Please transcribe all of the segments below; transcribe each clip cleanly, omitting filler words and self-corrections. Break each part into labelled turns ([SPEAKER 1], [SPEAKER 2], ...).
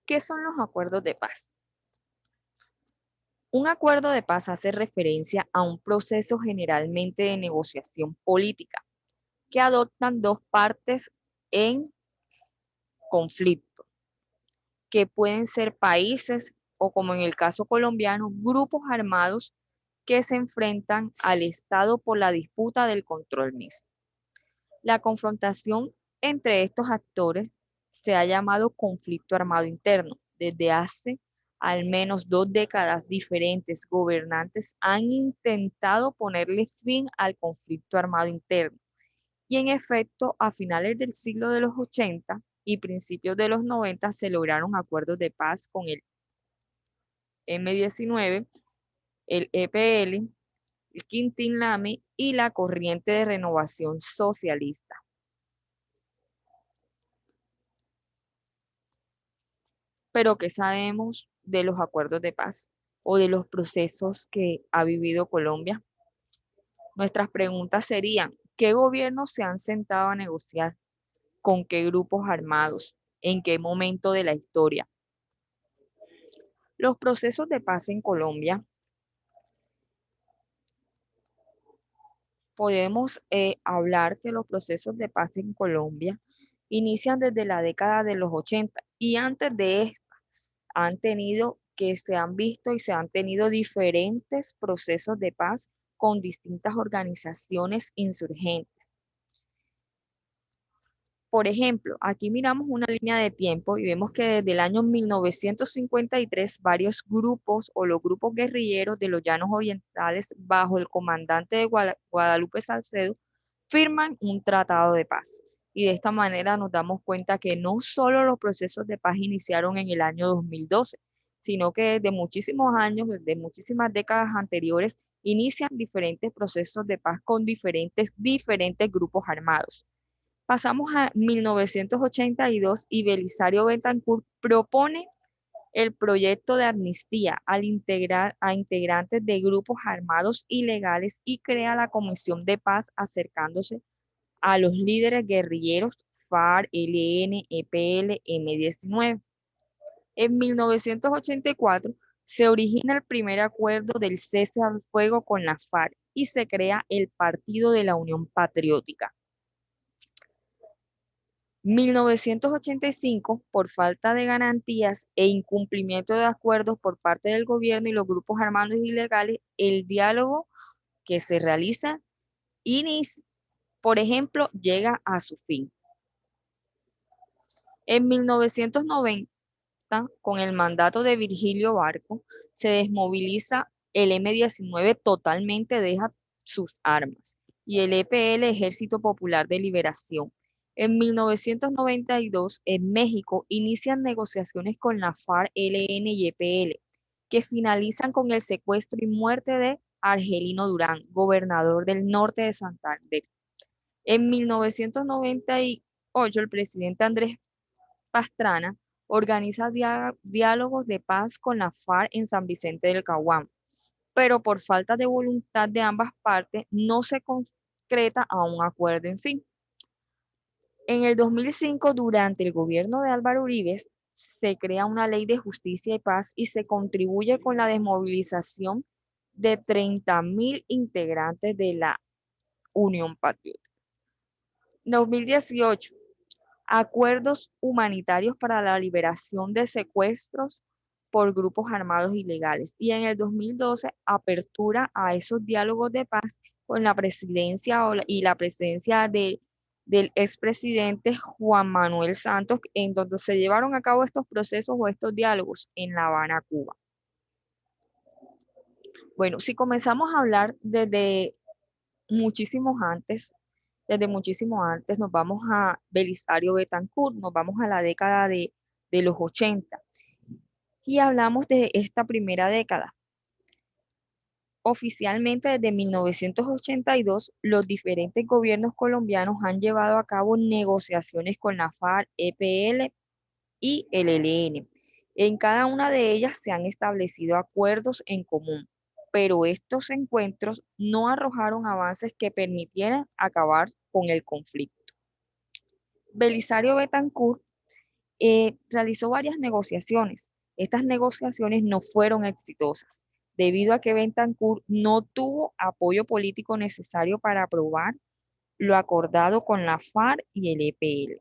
[SPEAKER 1] ¿Qué son los acuerdos de paz? Un acuerdo de paz hace referencia a un proceso generalmente de negociación política que adoptan dos partes en conflicto, que pueden ser países o, como en el caso colombiano, grupos armados que se enfrentan al Estado por la disputa del control mismo. La confrontación entre estos actores se ha llamado conflicto armado interno. Desde hace al menos 2 décadas, diferentes gobernantes han intentado ponerle fin al conflicto armado interno. Y en efecto, a finales del siglo de los 80 y principios de los 90 se lograron acuerdos de paz con el M-19, el EPL, el Quintín Lame y la Corriente de Renovación Socialista. Pero ¿qué sabemos de los acuerdos de paz o de los procesos que ha vivido Colombia? Nuestras preguntas serían: ¿qué gobiernos se han sentado a negociar? ¿Con qué grupos armados? ¿En qué momento de la historia? Los procesos de paz en Colombia, podemos hablar que los procesos de paz en Colombia inician desde la década de los 80 y antes de esta se han visto y se han tenido diferentes procesos de paz con distintas organizaciones insurgentes. Por ejemplo, aquí miramos una línea de tiempo y vemos que desde el año 1953 varios grupos o los grupos guerrilleros de los Llanos Orientales bajo el comandante de Guadalupe Salcedo firman un tratado de paz. Y de esta manera nos damos cuenta que no solo los procesos de paz iniciaron en el año 2012, sino que desde muchísimos años, desde muchísimas décadas anteriores, inician diferentes procesos de paz con diferentes grupos armados. Pasamos a 1982 y Belisario Betancourt propone el proyecto de amnistía al integrar a integrantes de grupos armados ilegales y crea la Comisión de Paz acercándose a los líderes guerrilleros FARC, ELN, EPL, M-19. En 1984 se origina el primer acuerdo del cese al fuego con la FARC y se crea el Partido de la Unión Patriótica. 1985, por falta de garantías e incumplimiento de acuerdos por parte del gobierno y los grupos armados ilegales, el diálogo que se realiza, por ejemplo, llega a su fin. En 1990, con el mandato de Virgilio Barco, se desmoviliza el M-19, totalmente deja sus armas, y el EPL, Ejército Popular de Liberación. En 1992, en México, inician negociaciones con la FARC, ELN y EPL, que finalizan con el secuestro y muerte de Argelino Durán, gobernador del norte de Santander. En 1998, el presidente Andrés Pastrana organiza diálogos de paz con la FARC en San Vicente del Caguán, pero por falta de voluntad de ambas partes no se concreta a un acuerdo en fin. En el 2005, durante el gobierno de Álvaro Uribe, se crea una ley de justicia y paz y se contribuye con la desmovilización de 30.000 integrantes de la Unión Patriótica. 2018, acuerdos humanitarios para la liberación de secuestros por grupos armados ilegales. Y en el 2012, apertura a esos diálogos de paz con la presidencia y la presencia del expresidente Juan Manuel Santos, en donde se llevaron a cabo estos procesos o estos diálogos en La Habana, Cuba. Bueno, si comenzamos a hablar desde muchísimo antes nos vamos a Belisario Betancourt, nos vamos a la década de los 80 y hablamos de esta primera década. Oficialmente desde 1982, los diferentes gobiernos colombianos han llevado a cabo negociaciones con la FARC, EPL y el ELN. En cada una de ellas se han establecido acuerdos en común, pero estos encuentros no arrojaron avances que permitieran acabar con el conflicto. Belisario Betancourt realizó varias negociaciones. Estas negociaciones no fueron exitosas, debido a que Betancur no tuvo apoyo político necesario para aprobar lo acordado con la FARC y el EPL,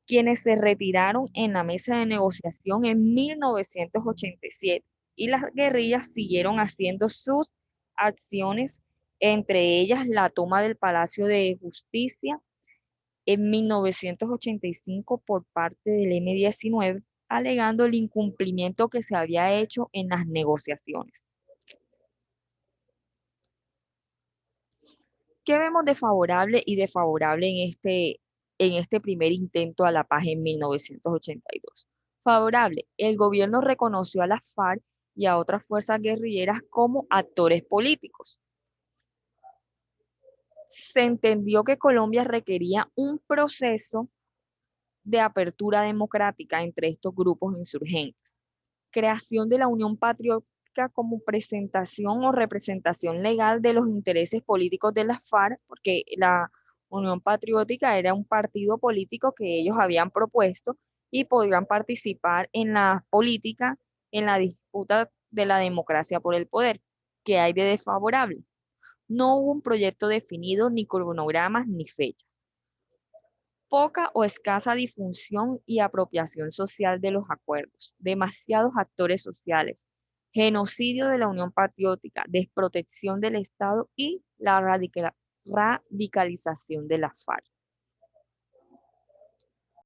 [SPEAKER 1] quienes se retiraron en la mesa de negociación en 1987 y las guerrillas siguieron haciendo sus acciones, entre ellas la toma del Palacio de Justicia en 1985 por parte del M-19, alegando el incumplimiento que se había hecho en las negociaciones. ¿Qué vemos de favorable y desfavorable en este primer intento a la paz en 1982? Favorable, el gobierno reconoció a las FARC y a otras fuerzas guerrilleras como actores políticos. Se entendió que Colombia requería un proceso de apertura democrática entre estos grupos insurgentes. Creación de la Unión Patriótica como presentación o representación legal de los intereses políticos de las FARC, porque la Unión Patriótica era un partido político que ellos habían propuesto y podían participar en la política, en la disputa de la democracia por el poder. ¿Qué hay de desfavorable? No hubo un proyecto definido, ni cronogramas, ni fechas. Poca o escasa difusión y apropiación social de los acuerdos, demasiados actores sociales, genocidio de la Unión Patriótica, desprotección del Estado y la radicalización de la FARC.